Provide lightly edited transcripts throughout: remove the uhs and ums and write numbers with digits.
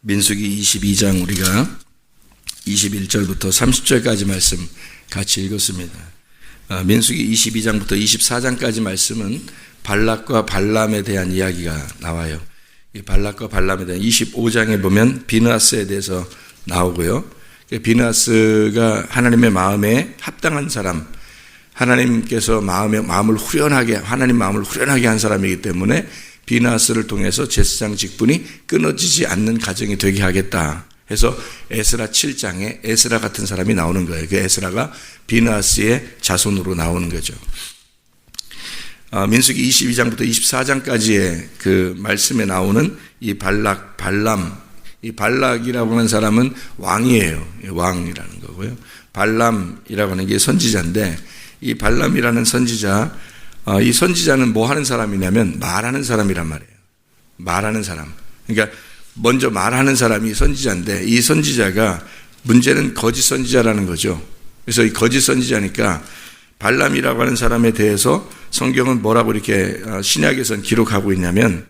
민수기 22장 우리가 21절부터 30절까지 말씀 같이 읽었습니다. 민수기 22장부터 24장까지 말씀은 발락과 발람에 대한 이야기가 나와요. 이 발락과 발람에 대한 25장에 보면 비느하스에 대해서 나오고요. 비느하스가 하나님의 마음에 합당한 사람, 하나님께서 마음을 후련하게, 하나님 마음을 후련하게 한 사람이기 때문에 비느하스를 통해서 제사장 직분이 끊어지지 않는 가정이 되게 하겠다 해서 에스라 7장에 에스라 같은 사람이 나오는 거예요. 그 에스라가 비느하스의 자손으로 나오는 거죠. 민수기 22장부터 24장까지의 그 말씀에 나오는 이 발락, 발람, 이 발락이라고 하는 사람은 왕이에요. 왕이라는 거고요. 발람이라고 하는 게 선지자인데, 이 발람이라는 선지자, 이 선지자는 뭐 하는 사람이냐면 말하는 사람이란 말이에요. 말하는 사람. 그러니까 먼저 말하는 사람이 선지자인데, 이 선지자가 문제는 거짓 선지자라는 거죠. 그래서 이 거짓 선지자니까 발람이라고 하는 사람에 대해서 성경은 뭐라고 이렇게 신약에선 기록하고 있냐면,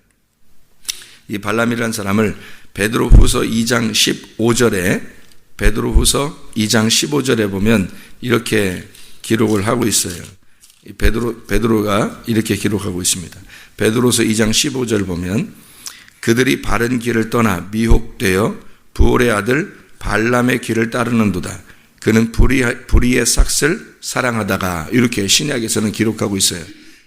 이 발람이라는 사람을 베드로후서 2장 15절에 베드로후서 2장 15절에 보면 이렇게 기록을 하고 있어요. 베드로가 이렇게 기록하고 있습니다. 베드로서 2장 15절 보면 그들이 바른 길을 떠나 미혹되어 부올의 아들 발람의 길을 따르는도다. 그는 불의의 삭슬 사랑하다가, 이렇게 신약에서는 기록하고 있어요.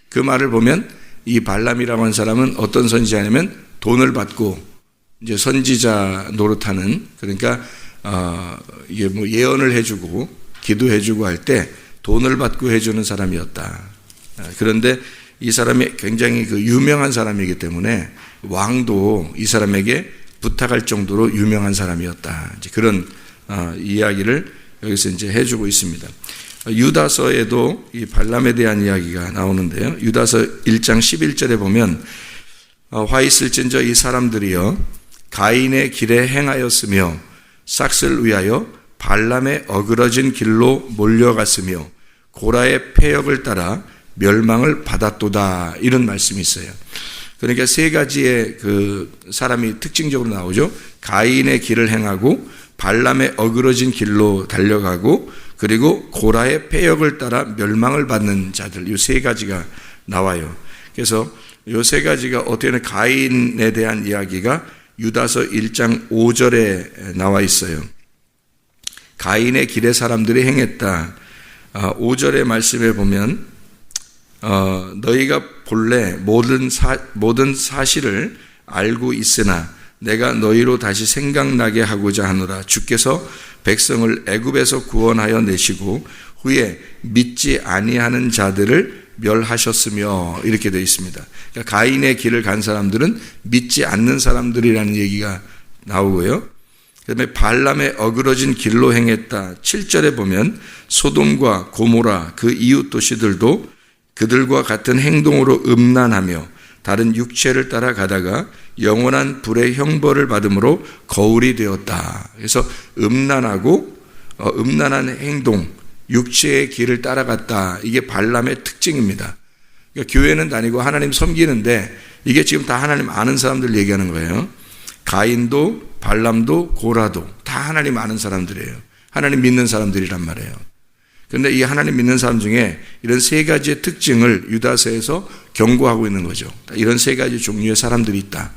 그 말을 보면 이 발람이라고 하는 사람은 어떤 선지자냐면 돈을 받고 이제 선지자 노릇하는, 그러니까 이게 뭐 예언을 해주고 기도해주고 할 때 돈을 받고 해주는 사람이었다. 그런데 이 사람이 굉장히 그 유명한 사람이기 때문에 왕도 이 사람에게 부탁할 정도로 유명한 사람이었다. 이제 그런 이야기를 여기서 이제 해주고 있습니다. 유다서에도 이 발람에 대한 이야기가 나오는데요. 유다서 1장 11절에 보면 화 있을진저 이 사람들이여 가인의 길에 행하였으며 삭슬 위하여 발람의 어그러진 길로 몰려갔으며 고라의 패역을 따라 멸망을 받았도다, 이런 말씀이 있어요. 그러니까 세 가지의 그 사람이 특징적으로 나오죠. 가인의 길을 행하고 발람의 어그러진 길로 달려가고 그리고 고라의 패역을 따라 멸망을 받는 자들, 이 세 가지가 나와요. 그래서 이 세 가지가 어떻게 보면 가인에 대한 이야기가 유다서 1장 5절에 나와 있어요. 가인의 길에 사람들이 행했다. 5절의 말씀에 보면 너희가 본래 모든 사실을 알고 있으나 내가 너희로 다시 생각나게 하고자 하노라. 주께서 백성을 애굽에서 구원하여 내시고 후에 믿지 아니하는 자들을 멸하셨으며, 이렇게 되어 있습니다. 그러니까 가인의 길을 간 사람들은 믿지 않는 사람들이라는 얘기가 나오고요. 그 다음에 발람의 어그러진 길로 행했다. 7절에 보면 소돔과 고모라 그 이웃 도시들도 그들과 같은 행동으로 음란하며 다른 육체를 따라가다가 영원한 불의 형벌을 받음으로 거울이 되었다. 그래서 음란하고 음란한 행동, 육체의 길을 따라갔다. 이게 발람의 특징입니다. 그러니까 교회는 다니고 하나님 섬기는데 이게 지금 다 하나님 아는 사람들 얘기하는 거예요. 가인도 발람도 고라도 다 하나님 아는 사람들이에요. 하나님 믿는 사람들이란 말이에요. 그런데 이 하나님 믿는 사람 중에 이런 세 가지의 특징을 유다서에서 경고하고 있는 거죠. 이런 세 가지 종류의 사람들이 있다.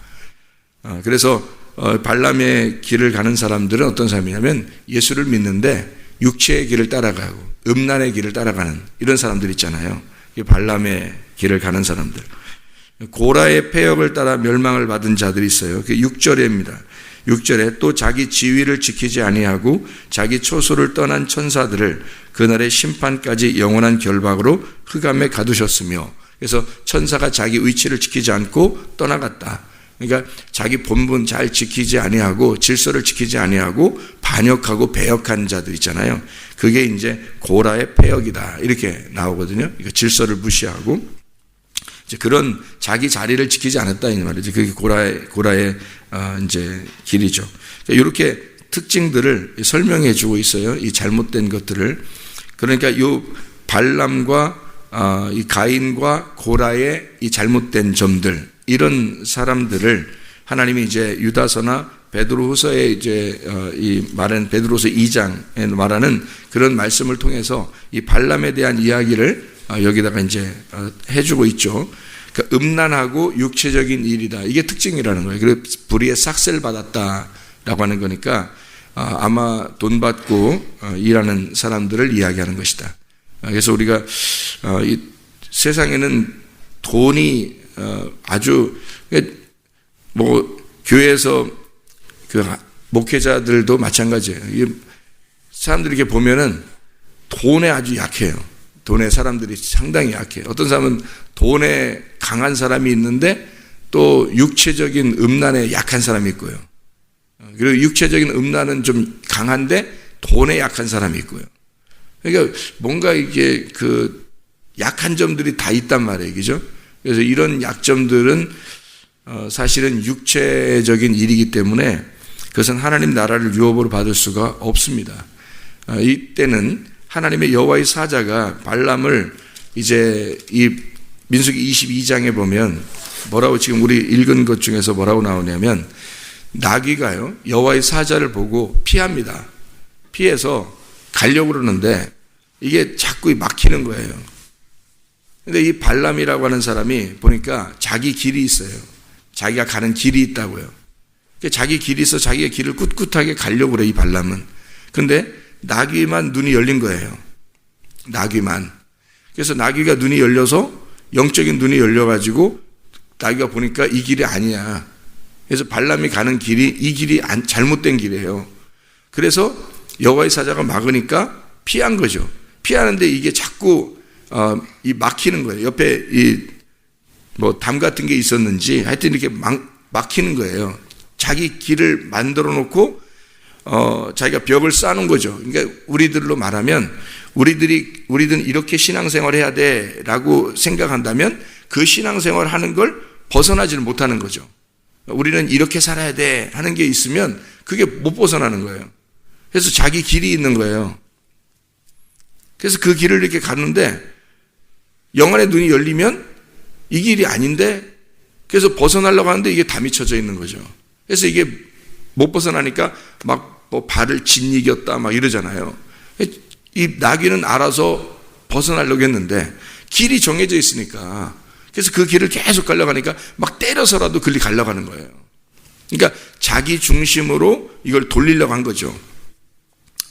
그래서 발람의 길을 가는 사람들은 어떤 사람이냐면 예수를 믿는데 육체의 길을 따라가고 음란의 길을 따라가는 이런 사람들 있잖아요. 발람의 길을 가는 사람들. 고라의 패역을 따라 멸망을 받은 자들이 있어요. 그게 6절입니다. 6절에 또 자기 지위를 지키지 아니하고 자기 초소를 떠난 천사들을 그날의 심판까지 영원한 결박으로 흑암에 가두셨으며, 그래서 천사가 자기 위치를 지키지 않고 떠나갔다. 그러니까 자기 본분 잘 지키지 아니하고 질서를 지키지 아니하고 반역하고 배역한 자들 있잖아요. 그게 이제 고라의 패역이다, 이렇게 나오거든요. 그러니까 질서를 무시하고 이제 그런 자기 자리를 지키지 않았다, 이 말이죠. 그게 고라의 이제 길이죠. 그러니까 이렇게 특징들을 설명해 주고 있어요. 이 잘못된 것들을. 그러니까 이 발람과 이 가인과 고라의 이 잘못된 점들, 이런 사람들을 하나님이 이제 유다서나 베드로후서에 이제 이 말은 베드로후서 2장에 말하는 그런 말씀을 통해서 이 발람에 대한 이야기를 여기다가 이제 해주고 있죠. 그러니까 음란하고 육체적인 일이다. 이게 특징이라는 거예요. 그래서 불의의 삭세를 받았다라고 하는 거니까 아마 돈 받고 일하는 사람들을 이야기하는 것이다. 그래서 우리가 이 세상에는 돈이 아주 뭐 교회에서 그 목회자들도 마찬가지예요. 사람들이 이렇게 보면은 돈에 아주 약해요. 돈에 사람들이 상당히 약해요. 어떤 사람은 돈에 강한 사람이 있는데 또 육체적인 음란에 약한 사람이 있고요. 그리고 육체적인 음란은 좀 강한데 돈에 약한 사람이 있고요. 그러니까 뭔가 이게 그 약한 점들이 다 있단 말이에요. 그죠? 그래서 이런 약점들은 사실은 육체적인 일이기 때문에 그것은 하나님 나라를 유업으로 받을 수가 없습니다. 이때는 하나님의 여호와의 사자가 발람을 이제 이 민수기 22장에 보면 뭐라고 지금 우리 읽은 것 중에서 뭐라고 나오냐면 나귀가요 여호와의 사자를 보고 피합니다. 피해서 가려고 그러는데 이게 자꾸 막히는 거예요. 근데 이 발람이라고 하는 사람이 보니까 자기 길이 있어요. 자기가 가는 길이 있다고요. 자기 길이 있어 자기의 길을 꿋꿋하게 가려고 그래 이 발람은. 근데 나귀만 눈이 열린 거예요. 나귀만. 그래서 나귀가 눈이 열려서 영적인 눈이 열려가지고 나귀가 보니까 이 길이 아니야. 그래서 발람이 가는 길이 이 길이 잘못된 길이에요. 그래서 여호와의 사자가 막으니까 피한 거죠. 피하는데 이게 자꾸 이 막히는 거예요. 옆에 이 뭐 담 같은 게 있었는지 하여튼 이렇게 막히는 거예요. 자기 길을 만들어 놓고 자기가 벽을 쌓는 거죠. 그러니까 우리들로 말하면 우리들은 이렇게 신앙생활 해야 돼라고 생각한다면 그 신앙생활 하는 걸 벗어나지를 못하는 거죠. 우리는 이렇게 살아야 돼 하는 게 있으면 그게 못 벗어나는 거예요. 그래서 자기 길이 있는 거예요. 그래서 그 길을 이렇게 가는데 영안의 눈이 열리면 이 길이 아닌데 그래서 벗어나려고 하는데 이게 다 미쳐져 있는 거죠. 그래서 이게 못 벗어나니까 막 뭐 발을 짓이겼다 막 이러잖아요. 이 나귀는 알아서 벗어나려고 했는데 길이 정해져 있으니까 그래서 그 길을 계속 가려가니까 막 때려서라도 그리 가려가는 거예요. 그러니까 자기 중심으로 이걸 돌리려고 한 거죠.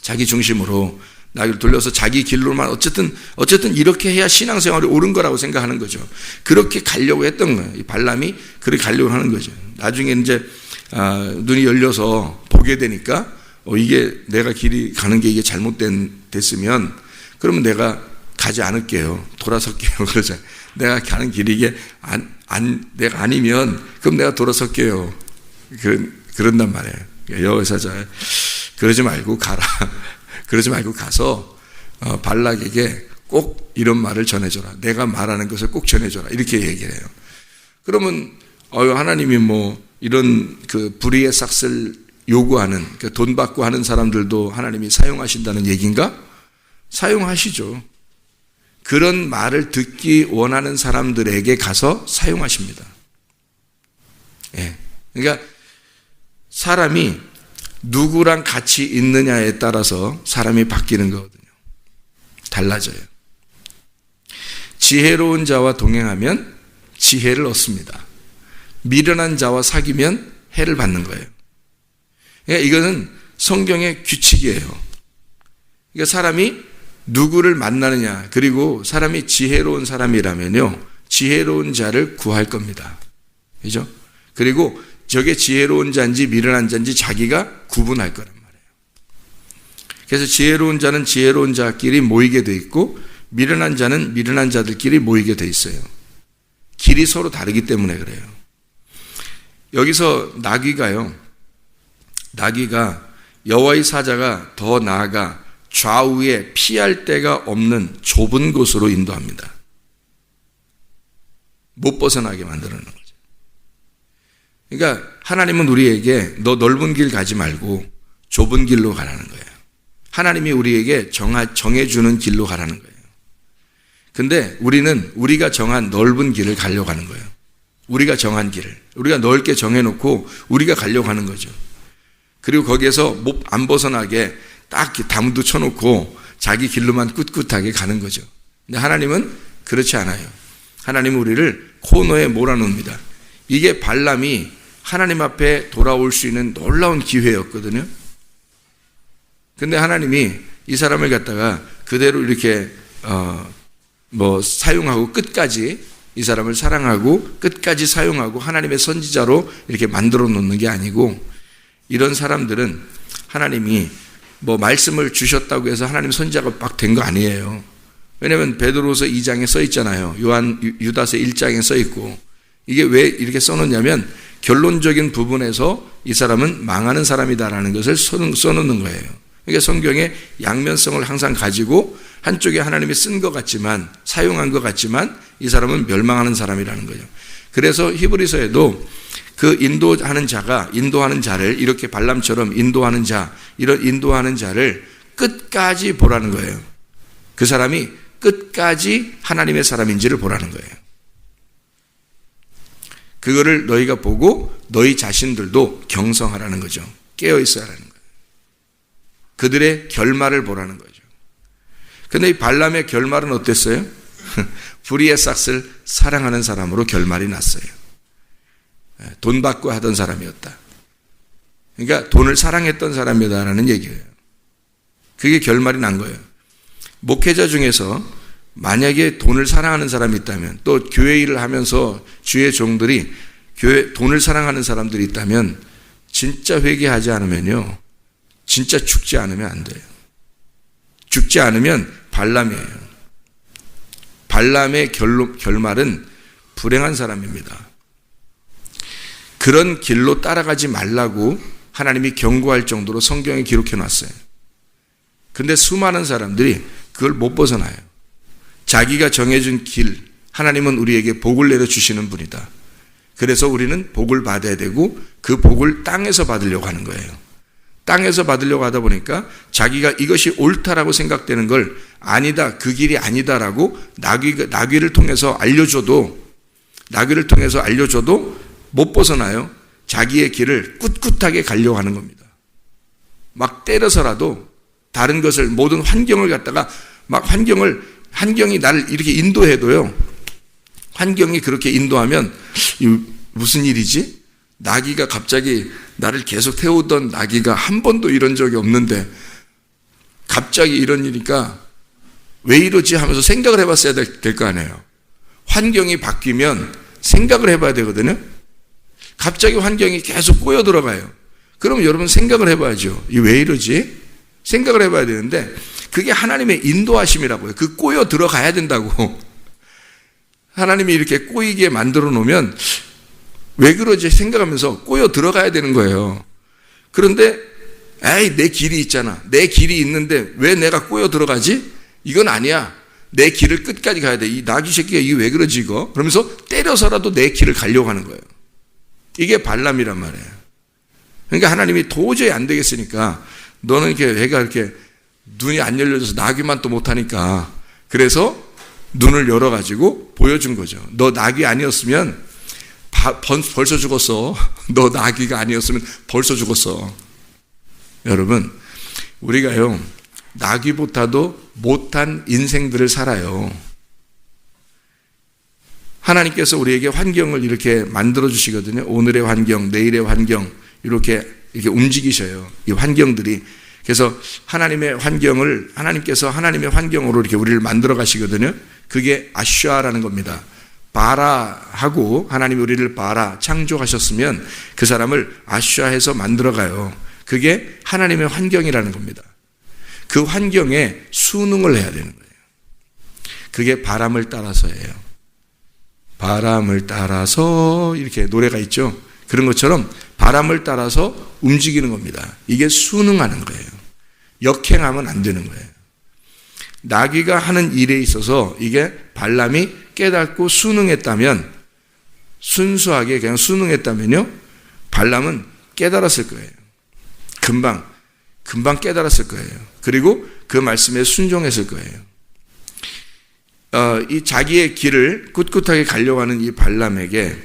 자기 중심으로 나귀를 돌려서 자기 길로만 어쨌든 이렇게 해야 신앙생활이 옳은 거라고 생각하는 거죠. 그렇게 가려고 했던 거예요. 이 발람이 그렇게 가려고 하는 거죠. 나중에 이제 눈이 열려서 보게 되니까 이게 내가 길이 가는 게 이게 됐으면 그러면 내가 가지 않을게요. 돌아설게요. 그러죠. 내가 가는 길이 이게 내가 아니면 그럼 내가 돌아설게요. 그런단 말이에요. 여호와 사자 그러지 말고 가라. 그러지 말고 가서 발락에게 꼭 이런 말을 전해줘라. 내가 말하는 것을 꼭 전해줘라. 이렇게 얘기를 해요. 그러면 하나님이 뭐 이런 그 불의의 삭슬 요구하는 돈 받고 하는 사람들도 하나님이 사용하신다는 얘기인가? 사용하시죠. 그런 말을 듣기 원하는 사람들에게 가서 사용하십니다. 예. 그러니까 사람이 누구랑 같이 있느냐에 따라서 사람이 바뀌는 거거든요. 달라져요. 지혜로운 자와 동행하면 지혜를 얻습니다. 미련한 자와 사귀면 해를 받는 거예요. 그러니까 이거는 성경의 규칙이에요. 그러니까 사람이 누구를 만나느냐, 그리고 사람이 지혜로운 사람이라면요, 지혜로운 자를 구할 겁니다. 그죠? 그리고 저게 지혜로운 자인지 미련한 자인지 자기가 구분할 거란 말이에요. 그래서 지혜로운 자는 지혜로운 자끼리 모이게 돼 있고 미련한 자는 미련한 자들끼리 모이게 돼 있어요. 길이 서로 다르기 때문에 그래요. 여기서 나귀가 여호와의 사자가 더 나아가 좌우에 피할 데가 없는 좁은 곳으로 인도합니다. 못 벗어나게 만드는 거죠. 그러니까 하나님은 우리에게 너 넓은 길 가지 말고 좁은 길로 가라는 거예요. 하나님이 우리에게 정해주는 길로 가라는 거예요. 근데 우리는 우리가 정한 넓은 길을 가려고 하는 거예요. 우리가 정한 길을. 우리가 넓게 정해놓고 우리가 가려고 하는 거죠. 그리고 거기에서 못 안 벗어나게 딱 담도 쳐놓고 자기 길로만 꿋꿋하게 가는 거죠. 근데 하나님은 그렇지 않아요. 하나님은 우리를 코너에 몰아놓습니다. 이게 발람이 하나님 앞에 돌아올 수 있는 놀라운 기회였거든요. 근데 하나님이 이 사람을 갖다가 그대로 이렇게 사용하고 끝까지 이 사람을 사랑하고 끝까지 사용하고 하나님의 선지자로 이렇게 만들어 놓는 게 아니고, 이런 사람들은 하나님이 말씀을 주셨다고 해서 하나님 선지자가 막 된 거 아니에요. 왜냐하면 베드로서 2장에 써 있잖아요. 유다서 1장에 써 있고. 이게 왜 이렇게 써놓냐면 결론적인 부분에서 이 사람은 망하는 사람이다라는 것을 써놓는 거예요. 그러니까 성경에 양면성을 항상 가지고 한쪽에 하나님이 쓴 것 같지만, 사용한 것 같지만 이 사람은 멸망하는 사람이라는 거예요. 그래서 히브리서에도 그 인도하는 자를 이렇게 발람처럼 인도하는 자, 이런 인도하는 자를 끝까지 보라는 거예요. 그 사람이 끝까지 하나님의 사람인지를 보라는 거예요. 그거를 너희가 보고 너희 자신들도 경성하라는 거죠. 깨어 있어야 하는 거예요. 그들의 결말을 보라는 거죠. 근데 이 발람의 결말은 어땠어요? 불의의 싹을 사랑하는 사람으로 결말이 났어요. 돈 받고 하던 사람이었다. 그러니까 돈을 사랑했던 사람이다라는 얘기예요. 그게 결말이 난 거예요. 목회자 중에서 만약에 돈을 사랑하는 사람이 있다면, 또 교회 일을 하면서 주의 종들이 돈을 사랑하는 사람들이 있다면, 진짜 회개하지 않으면요, 진짜 죽지 않으면 안 돼요. 죽지 않으면 발람이에요. 발람의 결말은 불행한 사람입니다. 그런 길로 따라가지 말라고 하나님이 경고할 정도로 성경에 기록해 놨어요. 근데 수많은 사람들이 그걸 못 벗어나요. 자기가 정해준 길, 하나님은 우리에게 복을 내려주시는 분이다. 그래서 우리는 복을 받아야 되고 그 복을 땅에서 받으려고 하는 거예요. 땅에서 받으려고 하다 보니까 자기가 이것이 옳다라고 생각되는 걸 아니다, 그 길이 아니다라고 나귀를 통해서 알려줘도 못 벗어나요. 자기의 길을 꿋꿋하게 가려고 하는 겁니다. 막 때려서라도 다른 것을, 모든 환경을 갖다가 막 환경이 나를 이렇게 인도해도요, 환경이 그렇게 인도하면 무슨 일이지? 나귀가 갑자기 나를 계속 태우던 나귀가 한 번도 이런 적이 없는데 갑자기 이런 일이니까 왜 이러지 하면서 생각을 해봤어야 될 거 아니에요. 환경이 바뀌면 생각을 해봐야 되거든요. 갑자기 환경이 계속 꼬여 들어가요. 그럼 여러분 생각을 해봐야죠. 이 왜 이러지? 생각을 해봐야 되는데 그게 하나님의 인도하심이라고요. 그 꼬여 들어가야 된다고. 하나님이 이렇게 꼬이게 만들어 놓으면 왜 그러지 생각하면서 꼬여 들어가야 되는 거예요. 그런데 내 길이 있잖아. 내 길이 있는데 왜 내가 꼬여 들어가지? 이건 아니야. 내 길을 끝까지 가야 돼. 이 나귀 새끼가 이게 왜 그러지 이거? 그러면서 때려서라도 내 길을 가려고 하는 거예요. 이게 발람이란 말이에요. 그러니까 하나님이 도저히 안 되겠으니까 너는 애가 이렇게 눈이 안 열려져서 나귀만 또 못하니까 그래서 눈을 열어가지고 보여준 거죠. 너 나귀 아니었으면 벌써 죽었어. 너 나귀가 아니었으면 벌써 죽었어. 여러분, 우리가요, 나귀보다도 못한 인생들을 살아요. 하나님께서 우리에게 환경을 이렇게 만들어 주시거든요. 오늘의 환경, 내일의 환경, 이렇게 움직이셔요. 이 환경들이. 그래서 하나님께서 하나님의 환경으로 이렇게 우리를 만들어 가시거든요. 그게 아슈아라는 겁니다. 바라하고 하나님이 우리를 바라 창조하셨으면 그 사람을 아슈아해서 만들어 가요. 그게 하나님의 환경이라는 겁니다. 그 환경에 순응을 해야 되는 거예요. 그게 바람을 따라서예요. 바람을 따라서 이렇게 노래가 있죠. 그런 것처럼 바람을 따라서 움직이는 겁니다. 이게 순응하는 거예요. 역행하면 안 되는 거예요. 나귀가 하는 일에 있어서 이게 발람이 깨닫고 순응했다면, 순수하게 그냥 순응했다면요, 발람은 깨달았을 거예요. 금방 깨달았을 거예요. 그리고 그 말씀에 순종했을 거예요. 이 자기의 길을 꿋꿋하게 가려고 하는 이 발람에게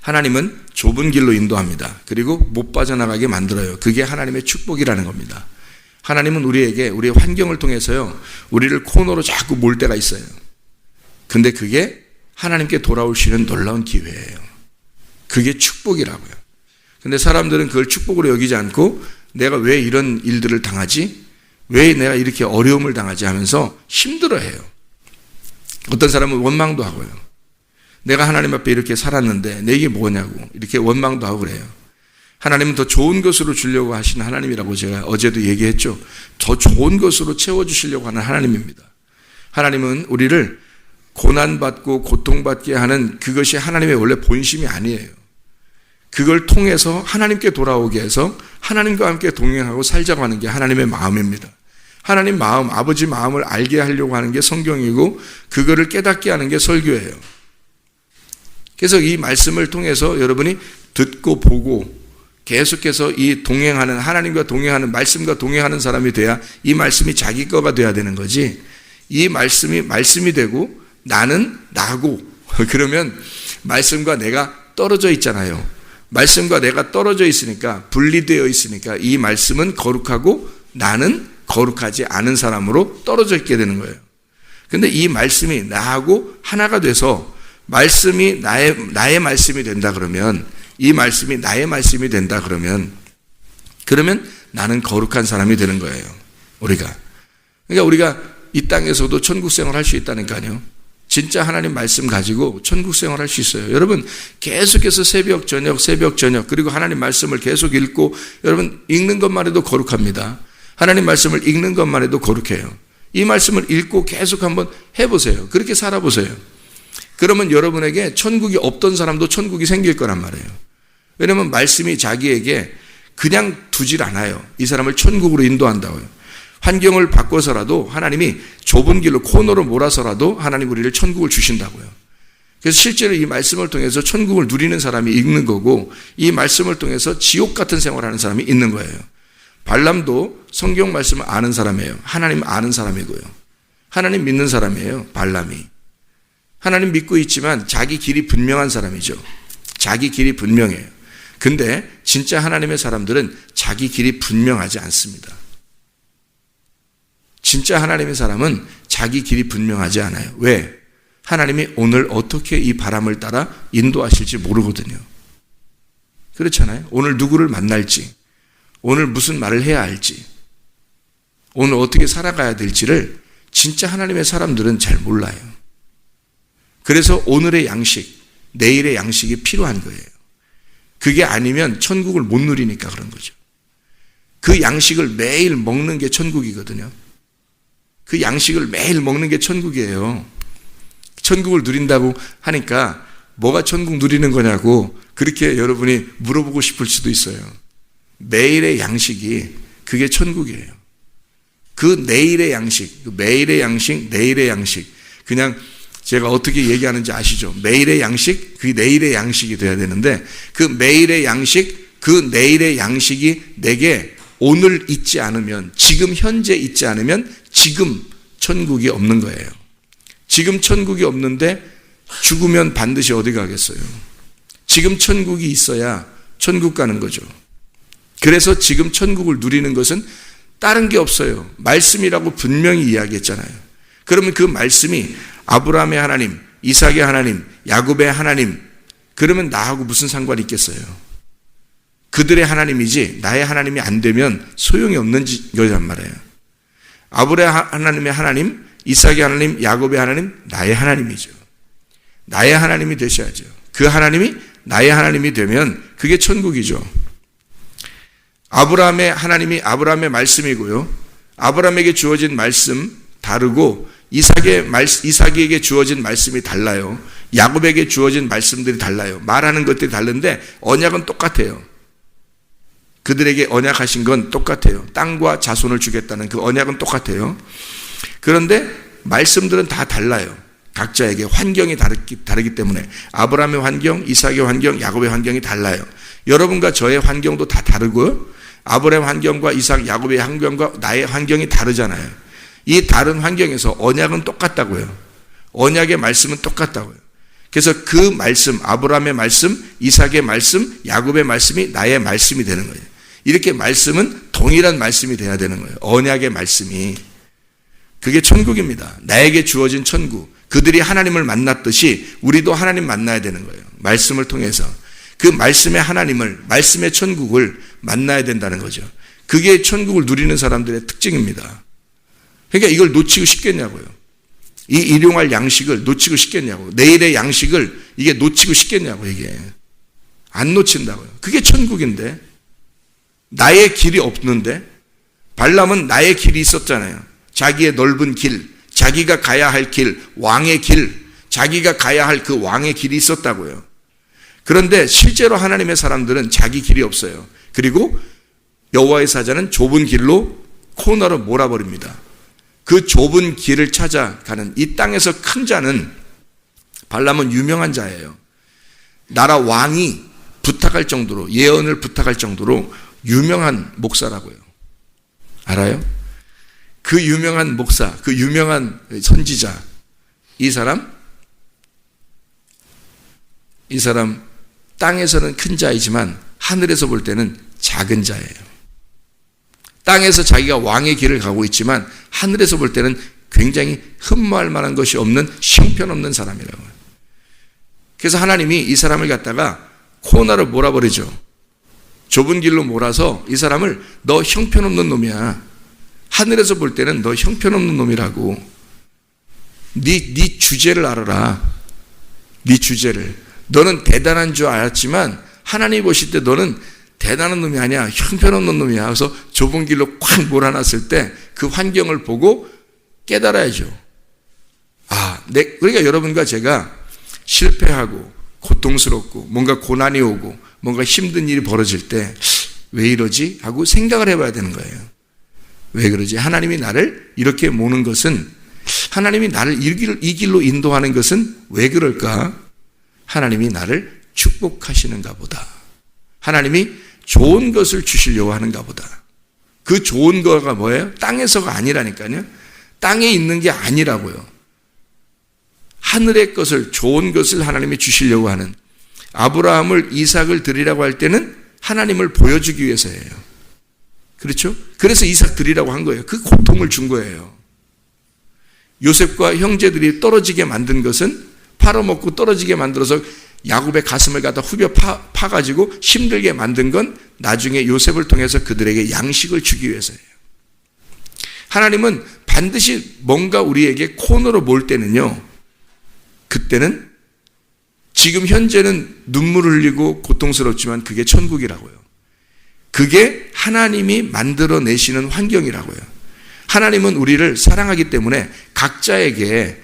하나님은 좁은 길로 인도합니다. 그리고 못 빠져나가게 만들어요. 그게 하나님의 축복이라는 겁니다. 하나님은 우리에게 우리의 환경을 통해서요, 우리를 코너로 자꾸 몰 때가 있어요. 근데 그게 하나님께 돌아올 수 있는 놀라운 기회예요. 그게 축복이라고요. 근데 사람들은 그걸 축복으로 여기지 않고 내가 왜 이런 일들을 당하지? 왜 내가 이렇게 어려움을 당하지 하면서 힘들어해요. 어떤 사람은 원망도 하고요. 내가 하나님 앞에 이렇게 살았는데 내게 뭐냐고 이렇게 원망도 하고 그래요. 하나님은 더 좋은 것으로 주려고 하시는 하나님이라고 제가 어제도 얘기했죠. 더 좋은 것으로 채워주시려고 하는 하나님입니다. 하나님은 우리를 고난받고 고통받게 하는 그것이 하나님의 원래 본심이 아니에요. 그걸 통해서 하나님께 돌아오게 해서 하나님과 함께 동행하고 살자고 하는 게 하나님의 마음입니다. 하나님 마음, 아버지 마음을 알게 하려고 하는 게 성경이고 그거를 깨닫게 하는 게 설교예요. 그래서 이 말씀을 통해서 여러분이 듣고 보고 계속해서 이 동행하는, 하나님과 동행하는, 말씀과 동행하는 사람이 돼야 이 말씀이 자기 거가 돼야 되는 거지. 이 말씀이 되고 나는 나고 그러면 말씀과 내가 떨어져 있잖아요. 말씀과 내가 떨어져 있으니까, 분리되어 있으니까 이 말씀은 거룩하고 나는 거룩하지 않은 사람으로 떨어져 있게 되는 거예요. 근데 이 말씀이 나하고 하나가 돼서 말씀이 나의 말씀이 된다 그러면, 이 말씀이 나의 말씀이 된다 그러면 나는 거룩한 사람이 되는 거예요. 우리가. 그러니까 우리가 이 땅에서도 천국 생활 할 수 있다니까요. 진짜 하나님 말씀 가지고 천국 생활 할 수 있어요. 여러분 계속해서 새벽 저녁 그리고 하나님 말씀을 계속 읽고, 여러분 읽는 것만 해도 거룩합니다. 하나님 말씀을 읽는 것만 해도 거룩해요. 이 말씀을 읽고 계속 한번 해보세요. 그렇게 살아보세요. 그러면 여러분에게 천국이 없던 사람도 천국이 생길 거란 말이에요. 왜냐하면 말씀이 자기에게 그냥 두질 않아요. 이 사람을 천국으로 인도한다고요. 환경을 바꿔서라도 하나님이 좁은 길로 코너로 몰아서라도 하나님 우리를 천국을 주신다고요. 그래서 실제로 이 말씀을 통해서 천국을 누리는 사람이 있는 거고, 이 말씀을 통해서 지옥 같은 생활을 하는 사람이 있는 거예요. 발람도 성경 말씀을 아는 사람이에요. 하나님 아는 사람이고요. 하나님 믿는 사람이에요. 발람이. 하나님 믿고 있지만 자기 길이 분명한 사람이죠. 자기 길이 분명해요. 근데 진짜 하나님의 사람들은 자기 길이 분명하지 않습니다. 진짜 하나님의 사람은 자기 길이 분명하지 않아요. 왜? 하나님이 오늘 어떻게 이 바람을 따라 인도하실지 모르거든요. 그렇잖아요. 오늘 누구를 만날지, 오늘 무슨 말을 해야 할지, 오늘 어떻게 살아가야 될지를 진짜 하나님의 사람들은 잘 몰라요. 그래서 오늘의 양식, 내일의 양식이 필요한 거예요. 그게 아니면 천국을 못 누리니까 그런 거죠. 그 양식을 매일 먹는 게 천국이거든요. 그 양식을 매일 먹는 게 천국이에요. 천국을 누린다고 하니까 뭐가 천국 누리는 거냐고 그렇게 여러분이 물어보고 싶을 수도 있어요. 매일의 양식이 그게 천국이에요. 그 내일의 양식, 매일의 양식, 내일의 양식, 그냥 제가 어떻게 얘기하는지 아시죠? 매일의 양식, 그게 내일의 양식이 돼야 되는데, 그 매일의 양식, 그 내일의 양식이 내게 오늘 있지 않으면, 지금 현재 있지 않으면 지금 천국이 없는 거예요. 지금 천국이 없는데 죽으면 반드시 어디 가겠어요? 지금 천국이 있어야 천국 가는 거죠. 그래서 지금 천국을 누리는 것은 다른 게 없어요. 말씀이라고 분명히 이야기했잖아요. 그러면 그 말씀이 아브라함의 하나님, 이삭의 하나님, 야곱의 하나님, 그러면 나하고 무슨 상관이 있겠어요? 그들의 하나님이지 나의 하나님이 안 되면 소용이 없는 거란 말이에요. 아브라함 하나님의 하나님, 이삭의 하나님, 야곱의 하나님, 나의 하나님이죠. 나의 하나님이 되셔야죠. 그 하나님이 나의 하나님이 되면 그게 천국이죠. 아브라함의 하나님이 아브라함의 말씀이고요. 아브라함에게 주어진 말씀 다르고, 이삭에게 주어진 말씀이 달라요. 야곱에게 주어진 말씀들이 달라요. 말하는 것들이 다른데 언약은 똑같아요. 그들에게 언약하신 건 똑같아요. 땅과 자손을 주겠다는 그 언약은 똑같아요. 그런데 말씀들은 다 달라요. 각자에게 환경이 다르기 때문에 아브라함의 환경, 이삭의 환경, 야곱의 환경이 달라요. 여러분과 저의 환경도 다 다르고요. 아브라함 환경과 이삭, 야곱의 환경과 나의 환경이 다르잖아요. 이 다른 환경에서 언약은 똑같다고요. 언약의 말씀은 똑같다고요. 그래서 그 말씀, 아브라함의 말씀, 이삭의 말씀, 야곱의 말씀이 나의 말씀이 되는 거예요. 이렇게 말씀은 동일한 말씀이 돼야 되는 거예요. 언약의 말씀이. 그게 천국입니다. 나에게 주어진 천국. 그들이 하나님을 만났듯이 우리도 하나님 만나야 되는 거예요. 말씀을 통해서. 그 말씀의 하나님을, 말씀의 천국을 만나야 된다는 거죠. 그게 천국을 누리는 사람들의 특징입니다. 그러니까 이걸 놓치고 싶겠냐고요. 이 일용할 양식을 놓치고 싶겠냐고. 내일의 양식을 이게 놓치고 싶겠냐고, 이게. 안 놓친다고요. 그게 천국인데. 나의 길이 없는데. 발람은 나의 길이 있었잖아요. 자기의 넓은 길, 자기가 가야 할 길, 왕의 길, 자기가 가야 할 그 왕의 길이 있었다고요. 그런데 실제로 하나님의 사람들은 자기 길이 없어요. 그리고 여호와의 사자는 좁은 길로 코너로 몰아버립니다. 그 좁은 길을 찾아가는 이 땅에서 큰 자는 발람은 유명한 자예요. 나라 왕이 부탁할 정도로, 예언을 부탁할 정도로 유명한 목사라고요. 알아요? 그 유명한 목사, 그 유명한 선지자, 이 사람 땅에서는 큰 자이지만 하늘에서 볼 때는 작은 자예요. 땅에서 자기가 왕의 길을 가고 있지만 하늘에서 볼 때는 굉장히 흠모할 만한 것이 없는 형편없는 사람이라고요. 그래서 하나님이 이 사람을 갖다가 코너로 몰아버리죠. 좁은 길로 몰아서 이 사람을 너 형편없는 놈이야. 하늘에서 볼 때는 너 형편없는 놈이라고. 네 주제를 알아라. 네 주제를. 너는 대단한 줄 알았지만 하나님이 보실 때 너는 대단한 놈이 아니야. 형편없는 놈이야. 그래서 좁은 길로 콱 몰아놨을 때 그 환경을 보고 깨달아야죠. 그러니까 여러분과 제가 실패하고 고통스럽고 뭔가 고난이 오고 뭔가 힘든 일이 벌어질 때 왜 이러지? 하고 생각을 해봐야 되는 거예요. 왜 그러지? 하나님이 나를 이렇게 모는 것은, 하나님이 나를 이 길로 인도하는 것은 왜 그럴까? 하나님이 나를 축복하시는가 보다. 하나님이 좋은 것을 주시려고 하는가 보다. 그 좋은 거가 뭐예요? 땅에서가 아니라니까요. 땅에 있는 게 아니라고요. 하늘의 것을, 좋은 것을 하나님이 주시려고 하는. 아브라함을 이삭을 드리라고 할 때는 하나님을 보여주기 위해서예요. 그렇죠? 그래서 이삭 드리라고 한 거예요. 그 고통을 준 거예요. 요셉과 형제들이 떨어지게 만든 것은, 팔아먹고 떨어지게 만들어서 야곱의 가슴을 갖다 후벼 파가지고 힘들게 만든 건 나중에 요셉을 통해서 그들에게 양식을 주기 위해서예요. 하나님은 반드시 뭔가 우리에게 코너로 몰 때는요, 그때는 지금 현재는 눈물을 흘리고 고통스럽지만 그게 천국이라고요. 그게 하나님이 만들어내시는 환경이라고요. 하나님은 우리를 사랑하기 때문에 각자에게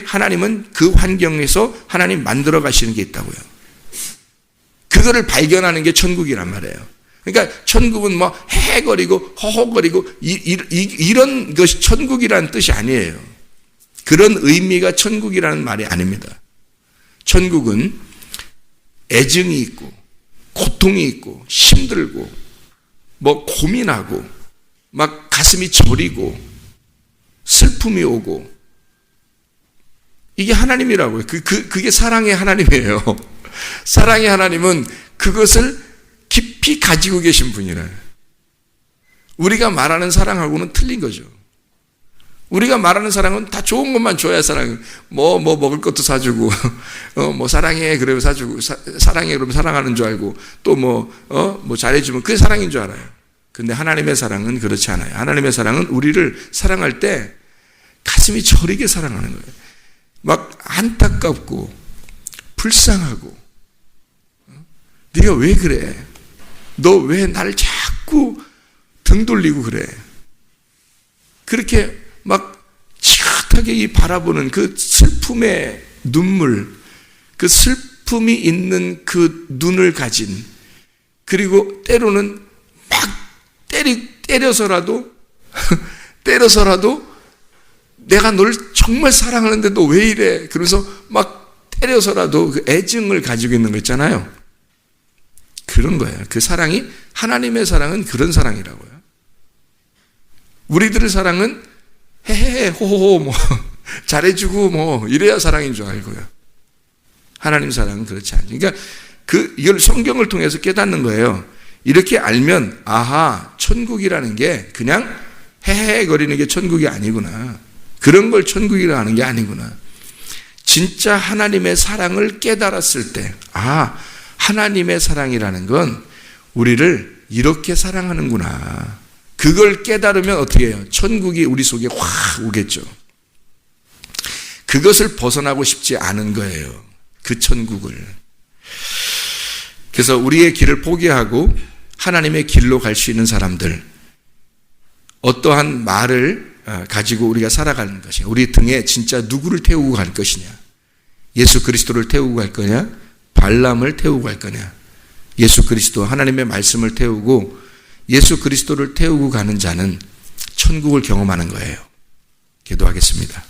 하나님은 그 환경에서 하나님 만들어 가시는 게 있다고요. 그거를 발견하는 게 천국이란 말이에요. 그러니까 천국은 뭐 헤헤거리고 허허거리고 이런 것이 천국이라는 뜻이 아니에요. 그런 의미가 천국이라는 말이 아닙니다. 천국은 애증이 있고 고통이 있고 힘들고 뭐 고민하고 막 가슴이 저리고 슬픔이 오고, 이게 하나님이라고요. 그게 사랑의 하나님이에요. 사랑의 하나님은 그것을 깊이 가지고 계신 분이래요. 우리가 말하는 사랑하고는 틀린 거죠. 우리가 말하는 사랑은 다 좋은 것만 줘야 사랑. 뭐 먹을 것도 사주고, 뭐 사랑해 그러면 사주고, 사랑해 그러면 사랑하는 줄 알고, 또 뭐 잘해주면 그게 사랑인 줄 알아요. 근데 하나님의 사랑은 그렇지 않아요. 하나님의 사랑은 우리를 사랑할 때 가슴이 저리게 사랑하는 거예요. 막 안타깝고 불쌍하고, 네가 왜 그래? 너 왜 나를 자꾸 등 돌리고 그래? 그렇게 막 지긋하게 이 바라보는 그 슬픔의 눈물, 그 슬픔이 있는 그 눈을 가진, 그리고 때로는 막 때려서라도 내가 널 정말 사랑하는데 너 왜 이래? 그러면서 막 때려서라도 그 애증을 가지고 있는 거 있잖아요. 그런 거예요. 그 사랑이, 하나님의 사랑은 그런 사랑이라고요. 우리들의 사랑은 헤헤헤 호호호 뭐 잘해주고 뭐 이래야 사랑인 줄 알고요. 하나님 사랑은 그렇지 않죠. 그러니까 이걸 성경을 통해서 깨닫는 거예요. 이렇게 알면 아하, 천국이라는 게 그냥 헤헤거리는 게 천국이 아니구나. 그런 걸 천국이라 하는 게 아니구나. 진짜 하나님의 사랑을 깨달았을 때, 하나님의 사랑이라는 건 우리를 이렇게 사랑하는구나. 그걸 깨달으면 어떻게 해요? 천국이 우리 속에 확 오겠죠. 그것을 벗어나고 싶지 않은 거예요. 그 천국을. 그래서 우리의 길을 포기하고 하나님의 길로 갈 수 있는 사람들, 어떠한 말을 가지고 우리가 살아가는 것이냐, 우리 등에 진짜 누구를 태우고 갈 것이냐, 예수 그리스도를 태우고 갈 거냐, 발람을 태우고 갈 거냐. 예수 그리스도, 하나님의 말씀을 태우고 예수 그리스도를 태우고 가는 자는 천국을 경험하는 거예요. 기도하겠습니다.